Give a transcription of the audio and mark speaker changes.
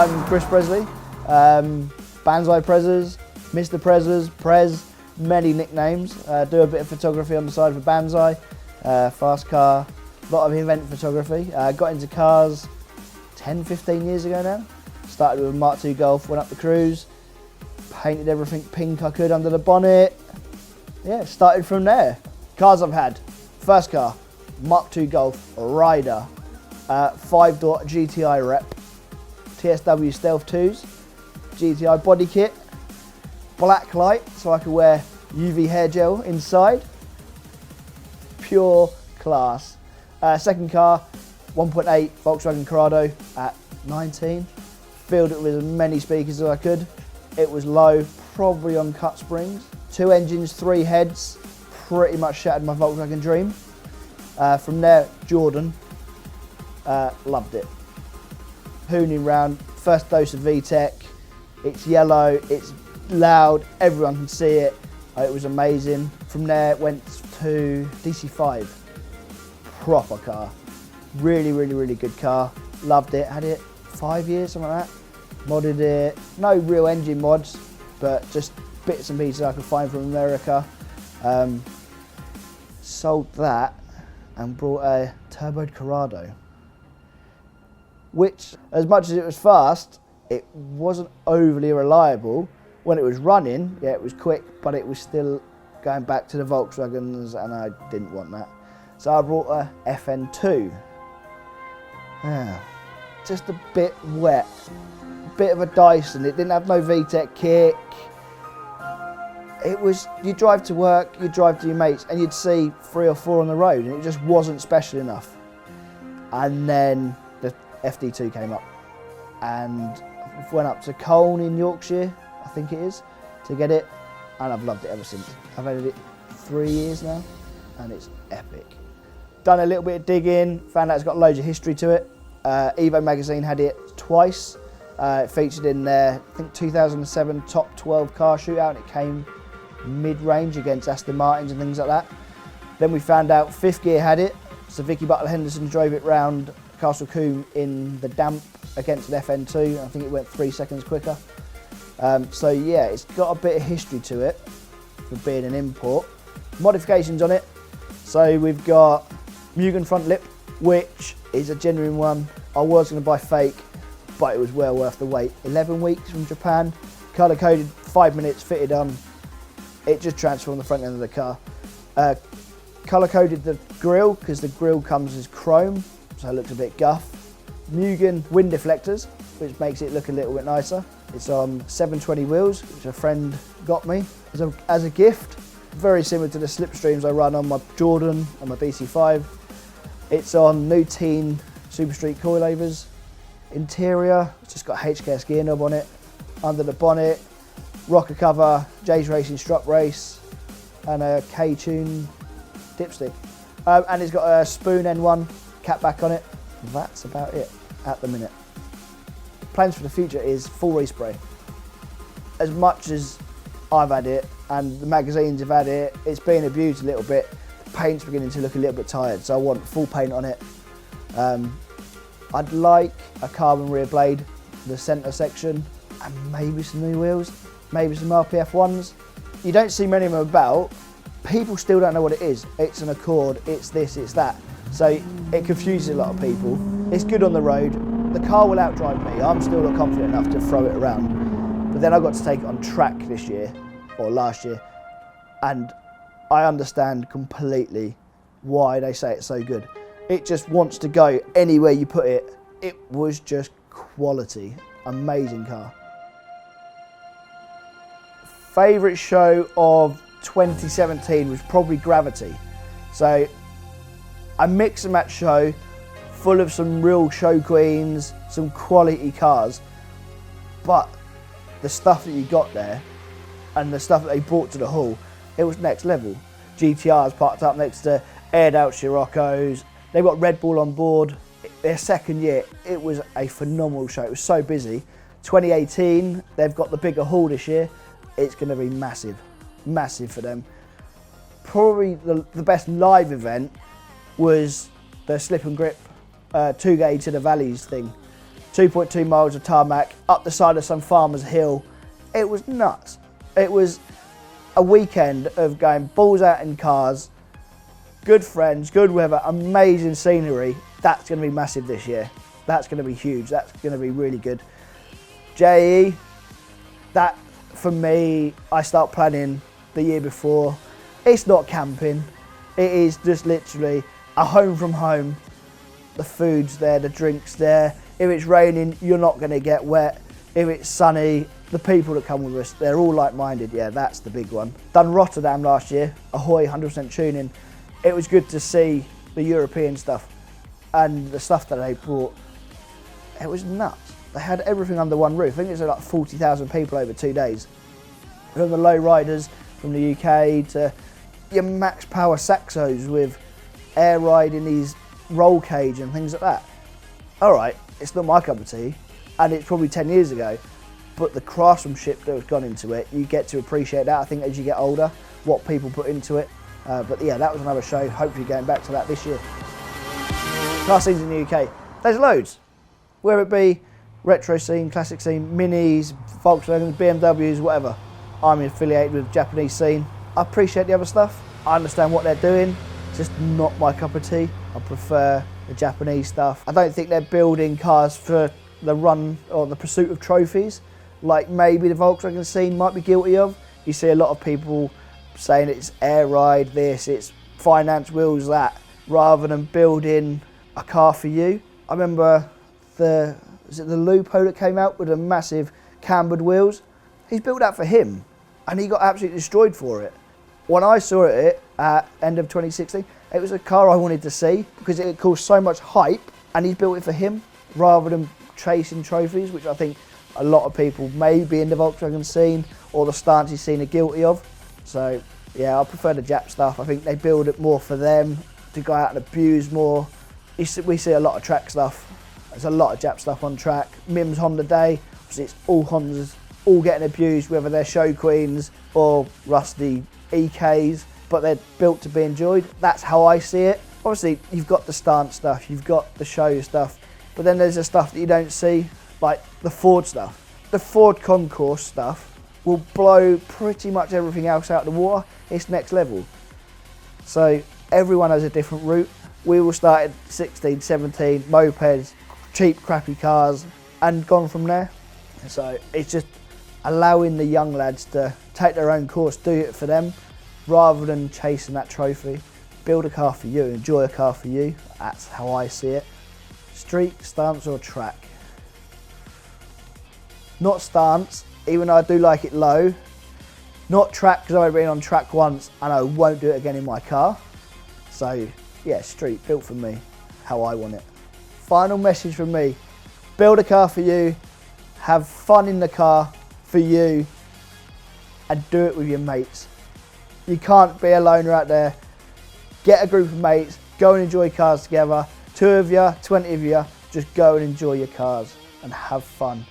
Speaker 1: I'm Chris Presley, Banzai Prezzas, Mr. Prezzas, Prez, many nicknames. Do a bit of photography on the side for Banzai, fast car, a lot of event photography. Got into cars 10, 15 years ago now. Started with a Mark II Golf, went up the cruise, painted everything pink I could under the bonnet. Yeah, started from there. Cars I've had, first car, Mark II Golf, Rider, 5-door GTI rep, TSW Stealth 2s, GTI body kit, black light so I could wear UV hair gel inside. Pure class. Second car, 1.8 Volkswagen Corrado at 19. Filled it with as many speakers as I could. It was low, probably on cut springs. 2 engines, 3 heads, pretty much shattered my Volkswagen dream. From there, Jordan, loved it. Hooning round, first dose of VTEC. It's yellow, it's loud, everyone can see it. It was amazing. From there, went to DC5, proper car. Really, really, really good car. Loved it, had it 5 years, something like that. Modded it, no real engine mods, but just bits and pieces I could find from America. Sold that and brought a turboed Corrado, which, as much as it was fast, it wasn't overly reliable. When it was running, yeah, it was quick, but it was still going back to the Volkswagens, and I didn't want that. So I brought a FN2. Yeah, just a bit wet, a bit of a Dyson. It didn't have no VTEC kick. It was, you drive to work, you drive to your mates, and you'd see 3 or 4 on the road, and it just wasn't special enough. And then the FD2 came up, and went up to Colne in Yorkshire, I think it is, to get it, and I've loved it ever since. I've had it 3 years now, and it's epic. Done a little bit of digging, found out it's got loads of history to it. Evo magazine had it twice. It featured in their, I think, 2007 top 12 car shootout, and it came mid-range against Aston Martins and things like that. Then we found out Fifth Gear had it, so Vicky Butler Henderson drove it round Castle Combe in the damp against an FN2. I think it went 3 seconds quicker. So yeah, it's got a bit of history to it for being an import. Modifications on it. So we've got Mugen front lip, which is a genuine one. I was going to buy fake, but it was well worth the wait. 11 weeks from Japan, colour coded, 5 minutes, fitted on. It just transformed the front end of the car. Colour coded the grille, because the grille comes as chrome, so it looks a bit guff. Mugen wind deflectors, which makes it look a little bit nicer. It's on 720 wheels, which a friend got me as a gift. Very similar to the slipstreams I run on my Jordan and my BC5. It's on new teen Super Street coilovers. Interior, it's just got a HKS gear knob on it. Under the bonnet, rocker cover, J's Racing strut race, and a K-Tune dipstick. And it's got a Spoon N1 catback on it. That's about it at the minute. Plans for the future is full respray. As much as I've had it and the magazines have had it, it's been abused a little bit. The paint's beginning to look a little bit tired, so I want full paint on it. I'd like a carbon rear blade, the centre section, and maybe some new wheels, maybe some RPF ones. You don't see many of them about. People still don't know what it is. It's an Accord, it's this, it's that. So it confuses a lot of people. It's good on the road. The car will outdrive me. I'm still not confident enough to throw it around. But then I got to take it on track this year, or last year, and I understand completely why they say it's so good. It just wants to go anywhere you put it. It was just quality. Amazing car. Favourite show of 2017 was probably Gravity. So a mix and match show full of some real show queens, some quality cars, but the stuff that you got there and the stuff that they brought to the hall, it was next level. GTRs parked up next to aired out Scirocco's. They've got Red Bull on board. Their second year, it was a phenomenal show. It was so busy. 2018, they've got the bigger hall this year. It's going to be massive, massive for them. Probably the best live event was the Slip and Grip 2K to the Valleys thing. 2.2 miles of tarmac, up the side of some farmer's hill. It was nuts. It was a weekend of going balls out in cars, good friends, good weather, amazing scenery. That's going to be massive this year. That's going to be huge. That's going to be really good. JE, that for me, I start planning the year before. It's not camping. It is just literally a home from home. The food's there, the drink's there. If it's raining, you're not going to get wet. If it's sunny, the people that come with us, they're all like-minded. Yeah, that's the big one. Done Rotterdam last year, Ahoy 100% tuning. It was good to see the European stuff and the stuff that they brought. It was nuts. They had everything under one roof. I think it was like 40,000 people over 2 days. From the low riders from the UK to your max power Saxos with air ride in these roll cage and things like that. All right, it's not my cup of tea, and it's probably 10 years ago, but the craftsmanship that has gone into it, you get to appreciate that, I think, as you get older, what people put into it. But yeah, that was another show, hopefully going back to that this year. Car scenes in the UK, there's loads. Whether it be retro scene, classic scene, minis, Volkswagens, BMWs, whatever. I'm affiliated with the Japanese scene. I appreciate the other stuff. I understand what they're doing. It's just not my cup of tea. I prefer the Japanese stuff. I don't think they're building cars for the run or the pursuit of trophies, like maybe the Volkswagen scene might be guilty of. You see a lot of people saying it's air ride this, it's finance wheels that, rather than building a car for you. I remember the Lupo that came out with the massive cambered wheels. He's built that for him, and he got absolutely destroyed for it. When I saw it at end of 2016, it was a car I wanted to see because it caused so much hype, and he's built it for him rather than chasing trophies, which I think a lot of people maybe in the Volkswagen scene or the Stancy scene are guilty of. So yeah, I prefer the Jap stuff. I think they build it more for them to go out and abuse more. We see a lot of track stuff. There's a lot of Jap stuff on track. Mim's Honda Day, obviously it's all Hondas, all getting abused, whether they're show queens or rusty EKs, but they're built to be enjoyed. That's how I see it. Obviously, you've got the stance stuff, you've got the show stuff, but then there's the stuff that you don't see, like the Ford stuff. The Ford Concourse stuff will blow pretty much everything else out of the water. It's next level. So everyone has a different route. We all started 16, 17, mopeds, cheap, crappy cars, and gone from there. So it's just allowing the young lads to take their own course, do it for them, rather than chasing that trophy. Build a car for you, enjoy a car for you. That's how I see it. Street, stance or track? Not stance, even though I do like it low. Not track, because I've only been on track once and I won't do it again in my car. So yeah, street, built for me, how I want it. Final message from me, build a car for you, have fun in the car for you, and do it with your mates. You can't be a loner out there. Get a group of mates, go and enjoy cars together. 2 of you, 20 of you, just go and enjoy your cars and have fun.